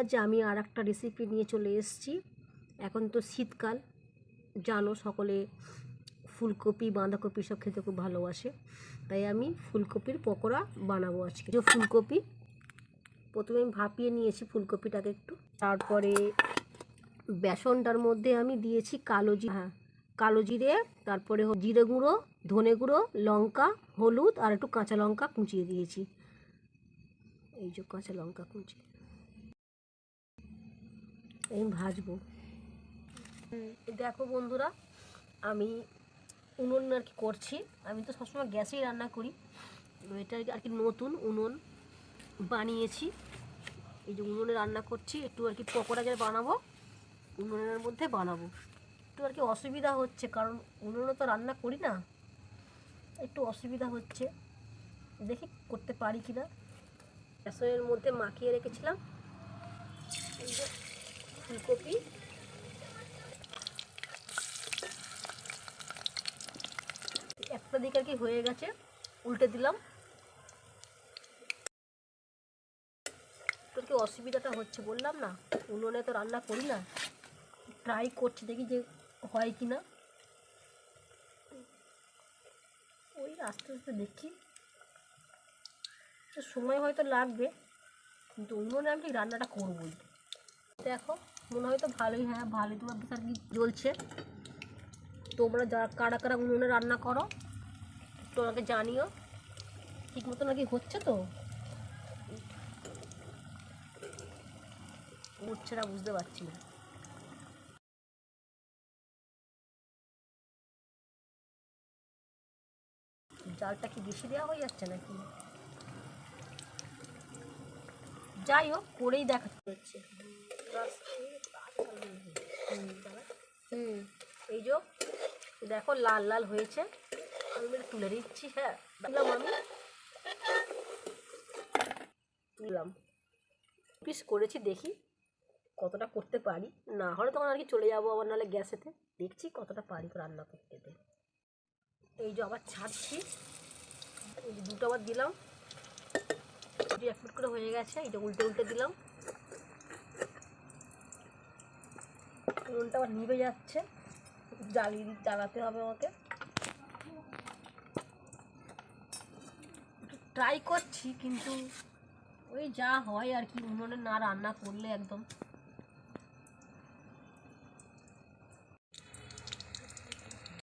যে আমি আর একটা রেসিপি নিয়ে চলে এসেছি। এখন তো শীতকাল, জানো সকলে ফুলকপি বাঁধাকপি সব খেতে খুব ভালোবাসে, তাই আমি ফুলকপির পকোড়া বানাবো আজকে। যে ফুলকপি প্রথমে আমি ভাপিয়ে নিয়েছি ফুলকপিটাকে একটু, তারপরে বেসনটার মধ্যে আমি দিয়েছি কালো জিরে, তারপরে জিরে গুঁড়ো, ধনে গুঁড়ো, লঙ্কা, হলুদ আর একটু কাঁচা লঙ্কা কুচিয়ে দিয়েছি। এই যে কাঁচা লঙ্কা কুচি আমি ভাজবো। দেখো বন্ধুরা, আমি উনুন আর কি করছি। আমি তো সবসময় গ্যাসেই রান্না করি, এটা আর কি নতুন উনুন বানিয়েছি। এই যে উনুনে রান্না করছি, একটু আর কি পকোড়া যেটা বানাবো উনুনের মধ্যে বানাবো। একটু আর কি অসুবিধা হচ্ছে, কারণ উনুনে তো রান্না করি না, একটু অসুবিধা হচ্ছে। দেখি করতে পারি কি না। বেসনের মধ্যে মাখিয়ে রেখেছিলাম এই যে ফুলকপি, একটা দিক আর কি হয়ে গেছে, উল্টে দিলাম। তোর কি অসুবিধাটা হচ্ছে বললাম না, উনুনে তো রান্না করি না, ট্রাই করছি দেখি যে হয় কি না। ওই আস্তে আস্তে দেখি, সময় হয়তো লাগবে, কিন্তু উনুনে আমি ঠিক রান্নাটা করবই। দেখো মনে হয় তো ভালোই, হ্যাঁ ভালোই, তোমার বেশ আর কি জ্বলছে। তোমরা যারা কারা কারা উনুনে রান্না করো তোমাকে জানিও, ঠিক মতো নাকি হচ্ছে তো উঠছে না, বুঝতে পারছি না। জালটা কি বেশি দেওয়া হয়ে যাচ্ছে নাকি? যাই হোক, করেই দেখাতে হচ্ছে। এই যে দেখো লাল লাল হয়েছে, আমি তুলে দিচ্ছি। হ্যাঁ দিলাম, আমি তুললাম, পিস করেছি, দেখি কতটা করতে পারি। না হলে তখন আর কি চলে যাবো আবার, নাহলে গ্যাসেতে। দেখছি কতটা পারি রান্না করতে। এই যে আবার ছাড়ছি, এই যে দুটো আবার দিলাম, এক ফুট করে হয়ে গেছে। এই যে উল্টে উল্টে দিলাম, উনুনটা আবার নিভে যাচ্ছে, জ্বালাতে হবে আমাকে। ট্রাই করছি, কিন্তু ওই যা হয় আর কি, উনুনে না রান্না করলে একদম